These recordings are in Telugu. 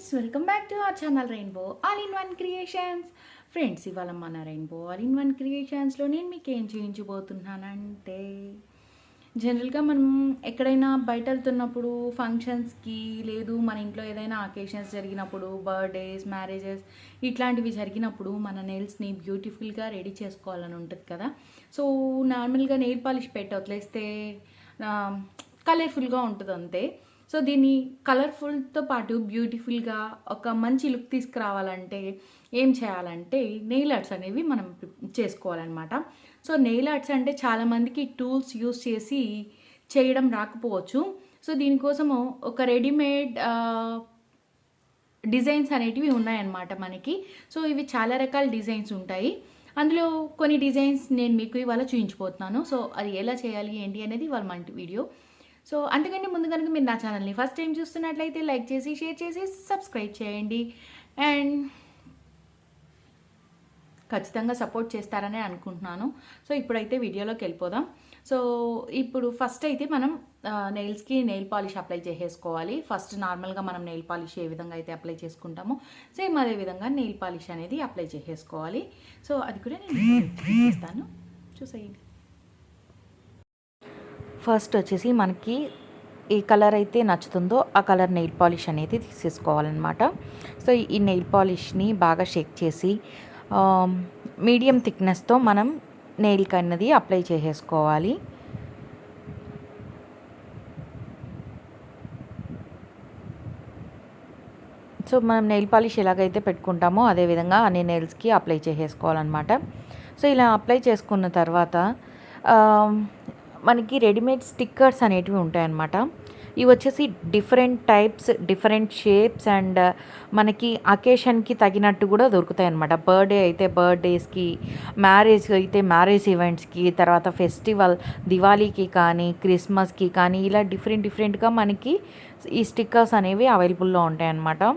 Friends, welcome back to our channel rainbow all in one creations. Friends, ఇవాళ మన రెయిన్బో ఆల్ ఇన్ వన్ క్రియేషన్స్లో నేను మీకు ఏం చూపించబోతున్నానంటే, జనరల్గా మనం ఎక్కడైనా బయట వెళ్తున్నప్పుడు ఫంక్షన్స్కి, లేదు మన ఇంట్లో ఏదైనా అకేషన్స్ జరిగినప్పుడు, బర్త్డేస్, మ్యారేజెస్ ఇట్లాంటివి జరిగినప్పుడు మన నెయిల్స్ని బ్యూటిఫుల్గా రెడీ చేసుకోవాలని ఉంటుంది కదా. సో నార్మల్గా నెయిల్ పాలిష్ పెట్టి వదిలేస్తే కలర్ఫుల్గా ఉంటుంది అంతే. సో దీన్ని కలర్ఫుల్తో పాటు బ్యూటిఫుల్గా ఒక మంచి లుక్ తీసుకురావాలంటే ఏం చేయాలంటే నెయిల్ ఆర్ట్స్ అనేవి మనం చేసుకోవాలన్నమాట. సో నెయిల్ ఆర్ట్స్ అంటే చాలామందికి టూల్స్ యూస్ చేసి చేయడం రాకపోవచ్చు. సో దీనికోసము ఒక రెడీమేడ్ డిజైన్స్ అనేటివి ఉన్నాయన్నమాట మనకి. సో ఇవి చాలా రకాల డిజైన్స్ ఉంటాయి. అందులో కొన్ని డిజైన్స్ నేను మీకు ఇవాళ చూపించబోతున్నాను. సో అది ఎలా చేయాలి ఏంటి అనేది ఇవాళ మన వీడియో. సో అంతకంటే ముందు కనుక మీరు నా ఛానల్ని ఫస్ట్ టైం చూస్తున్నట్లయితే లైక్ చేసి, షేర్ చేసి, సబ్స్క్రైబ్ చేయండి. అండ్ ఖచ్చితంగా సపోర్ట్ చేస్తారనే అనుకుంటున్నాను. సో ఇప్పుడైతే వీడియోలోకి వెళ్ళిపోదాం. సో ఇప్పుడు ఫస్ట్ అయితే మనం నెయిల్స్కి నెయిల్ పాలిష్ అప్లై చేసేసుకోవాలి. ఫస్ట్ నార్మల్గా మనం నెయిల్ పాలిష్ ఏ విధంగా అయితే అప్లై చేసుకుంటామో సేమ్ అదే విధంగా నెయిల్ పాలిష్ అనేది అప్లై చేసేసుకోవాలి. సో అది కూడా నేను చేస్తాను, చూసేయండి. ఫస్ట్ వచ్చేసి మనకి ఏ కలర్ అయితే నచ్చుతుందో ఆ కలర్ నెయిల్ పాలిష్ అనేది తీసేసుకోవాలన్నమాట. సో ఈ నెయిల్ పాలిష్ని బాగా షేక్ చేసి మీడియం థిక్నెస్తో మనం నెయిల్కి అన్నది అప్లై చేసేసుకోవాలి. సో మనం నెయిల్ పాలిష్ ఎలాగైతే పెట్టుకుంటామో అదేవిధంగా అన్ని నెయిల్స్కి అప్లై చేసేసుకోవాలన్నమాట. సో ఇలా అప్లై చేసుకున్న తర్వాత మనకి రెడీమేడ్ స్టిక్కర్స్ అనేటివి ఉంటాయన్నమాట. ఇవి వచ్చేసి different types, different shapes and మనకి అకేషన్కి తగినట్టు కూడా దొరుకుతాయి అన్నమాట. బర్త్డే అయితే బర్త్డేస్కి, మ్యారేజ్ అయితే మ్యారేజ్ ఈవెంట్స్కి, తర్వాత ఫెస్టివల్ దివాళీకి కానీ క్రిస్మస్కి కానీ ఇలా డిఫరెంట్గా మనకి ఈ స్టిక్కర్స్ అనేవి అవైలబుల్లో ఉంటాయన్నమాట.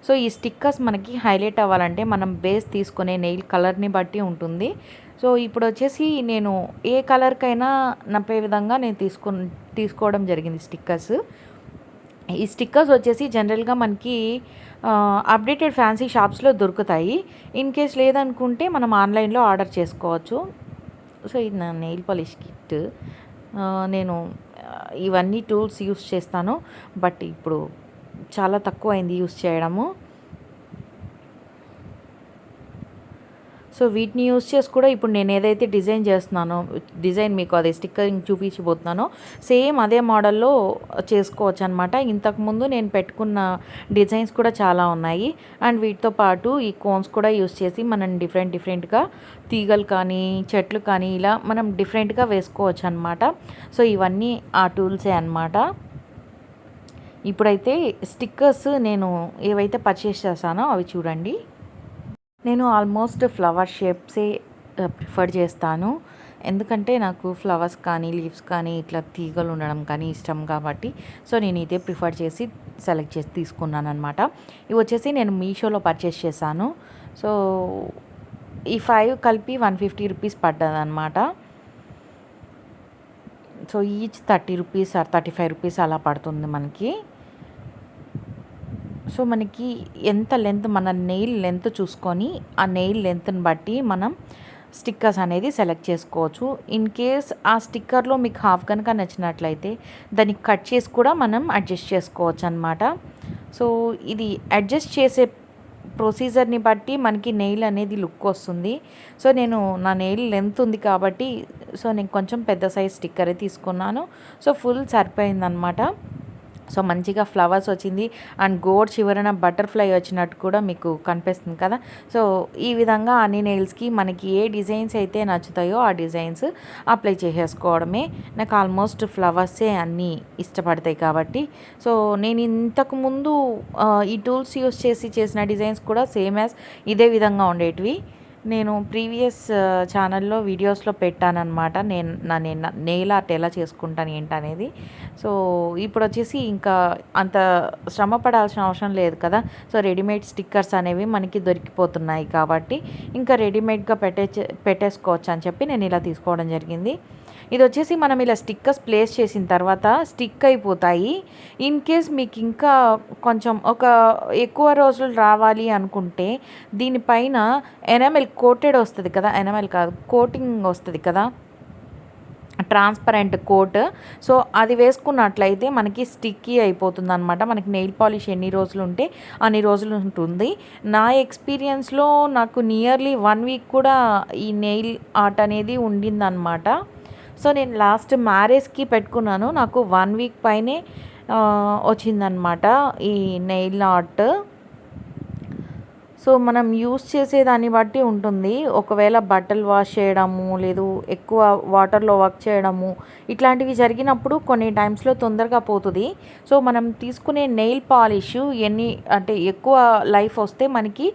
సో ఈ స్టిక్కర్స్ మనకి హైలైట్ అవ్వాలంటే మనం బేస్ తీసుకునే నెయిల్ కలర్ని బట్టి ఉంటుంది. సో ఇప్పుడు వచ్చేసి నేను ఏ కలర్కైనా నప్పే విధంగా నేను తీసుకోవడం జరిగింది స్టిక్కర్స్. ఈ స్టిక్కర్స్ వచ్చేసి జనరల్గా మనకి అప్డేటెడ్ ఫ్యాన్సీ షాప్స్లో దొరుకుతాయి. ఇన్ కేస్ లేదనుకుంటే మనం ఆన్లైన్లో ఆర్డర్ చేసుకోవచ్చు. సో ఇది నా నెయిల్ పాలిష్ కిట్. నేను ఇవన్నీ టూల్స్ యూస్ చేస్తాను, బట్ ఇప్పుడు చాలా తక్కువ అయింది యూస్ చేయడము. సో వీటిని యూస్ చేసి కూడా ఇప్పుడు నేను ఏదైతే డిజైన్ చేస్తున్నానో, డిజైన్ మీకు అదే స్టిక్కరింగ్ చూపించబోతున్నానో సేమ్ అదే మోడల్లో చేసుకోవచ్చు అనమాట. ఇంతకుముందు నేను పెట్టుకున్న డిజైన్స్ కూడా చాలా ఉన్నాయి. అండ్ వీటితో పాటు ఈ కోన్స్ కూడా యూస్ చేసి మనం డిఫరెంట్గా తీగలు కానీ చెట్లు కానీ ఇలా మనం డిఫరెంట్గా వేసుకోవచ్చు అనమాట. సో ఇవన్నీ ఆ టూల్సే అనమాట. ఇప్పుడైతే స్టిక్కర్స్ నేను ఏవైతే పర్చేస్ చేశానో అవి చూడండి. నేను ఆల్మోస్ట్ ఫ్లవర్ షేప్సే ప్రిఫర్ చేస్తాను, ఎందుకంటే నాకు ఫ్లవర్స్ కానీ లీవ్స్ కానీ ఇట్లా తీగలు ఉండడం కానీ ఇష్టం కాబట్టి. సో నేను ఇదే ప్రిఫర్ చేసి సెలెక్ట్ చేసి తీసుకున్నాను అనమాట. ఇవి వచ్చేసి నేను మీషోలో పర్చేస్ చేశాను. సో ఈ 5 కలిపి 150 రూపీస్ పడ్డది అనమాట. So each 30 rupees or 35 rupees అలా పడుతుంది మనకి. సో మనకి ఎంత లెంత్, మన నెయిల్ లెంత్ చూసుకొని ఆ నెయిల్ లెంత్ని బట్టి మనం స్టిక్కర్స్ అనేది సెలెక్ట్ చేసుకోవచ్చు. ఇన్ కేస్ ఆ స్టిక్కర్లో మీకు హాఫ్ కనుక నచ్చినట్లయితే దాన్ని కట్ చేసి కూడా మనం అడ్జస్ట్ చేసుకోవచ్చు అనమాట. సో ఇది అడ్జస్ట్ చేసే ప్రొసీజర్ని బట్టి మనకి నెయిల్ అనేది లుక్ వస్తుంది. సో నేను నా నెయిల్ లెంత్ ఉంది కాబట్టి సో నేను కొంచెం పెద్ద సైజ్ స్టిక్కరే తీసుకున్నాను. సో ఫుల్ సరిపోయిందనమాట. సో మంచిగా ఫ్లవర్స్ వచ్చింది అండ్ గోడ్ చివరన బటర్ఫ్లై వచ్చినట్టు కూడా మీకు కనిపిస్తుంది కదా. సో ఈ విధంగా అన్ని నెయిల్స్కి మనకి ఏ డిజైన్స్ అయితే నచ్చుతాయో ఆ డిజైన్స్ అప్లై చేసేసుకోవడమే. నాకు ఆల్మోస్ట్ ఫ్లవర్సే అన్నీ ఇష్టపడతాయి కాబట్టి. సో నేను ఇంతకుముందు ఈ టూల్స్ యూస్ చేసి చేసిన డిజైన్స్ కూడా సేమ్ యాజ్ ఇదే విధంగా ఉండేటివి. నేను ప్రీవియస్ ఛానల్లో వీడియోస్లో పెట్టానన్నమాట. నేను నెయిల్ ఆర్ట్ ఎలా చేసుకుంటాను ఏంటనేది. సో ఇప్పుడు వచ్చేసి ఇంకా అంత శ్రమ పడాల్సిన అవసరం లేదు కదా. సో రెడీమేడ్ స్టిక్కర్స్ అనేవి మనకి దొరికిపోతున్నాయి కాబట్టి ఇంకా రెడీమేడ్గా పెట్టేసుకోవచ్చు అని చెప్పి నేను ఇలా తీసుకోవడం జరిగింది. ఇది వచ్చేసి మనం ఇలా స్టిక్కర్స్ ప్లేస్ చేసిన తర్వాత స్టిక్ అయిపోతాయి. ఇన్ కేస్ మీకు ఇంకా కొంచెం ఒక ఎక్కువ రోజులు రావాలి అనుకుంటే దీనిపైన ఎనామెల్ కోటెడ్ వస్తుంది కదా, ఎనామెల్ కాదు కోటింగ్ వస్తుంది కదా, ట్రాన్స్పరెంట్ కోట్. సో అది వేసుకున్నట్లయితే మనకి స్టిక్కీ అయిపోతుంది అనమాట. మనకి నెయిల్ పాలిష్ ఎన్ని రోజులు ఉంటే అన్ని రోజులు ఉంటుంది. నా ఎక్స్పీరియన్స్లో నాకు నియర్లీ 1 వీక్ కూడా ఈ నెయిల్ ఆర్ట్ అనేది ఉండిందనమాట. సో నేను లాస్ట్ మ్యారేజ్కి పెట్టుకున్నాను. నాకు 1 వీక్ పైనే వచ్చిందనమాట ఈ నెయిల్ ఆర్ట్. సో మనం యూస్ చేసేదాన్ని బట్టి ఉంటుంది. ఒకవేళ బట్టలు వాష్ చేయడము, లేదు ఎక్కువ వాటర్లో వర్క్ చేయడము ఇట్లాంటివి జరిగినప్పుడు కొన్ని టైమ్స్లో తొందరగా పోతుంది. సో మనం తీసుకునే నెయిల్ పాలిష్ అంటే ఎక్కువ లైఫ్ వస్తే మనకి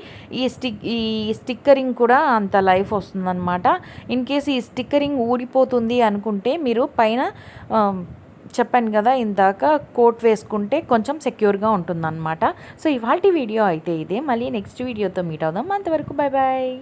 ఈ స్టిక్కరింగ్ కూడా అంత లైఫ్ వస్తుందన్నమాట. ఇన్ కేస్ ఈ స్టిక్కరింగ్ ఊడిపోతుంది అనుకుంటే మీరు పైన చెప్పాను కదా ఇందాక కోట్ వేసుకుంటే కొంచెం సెక్యూర్గా ఉంటుందన్నమాట. సో ఇవాల్టి వీడియో అయితే ఇదే. మళ్ళీ నెక్స్ట్ వీడియోతో మీట్ అవుదాం. అంతవరకు బాయ్ బాయ్.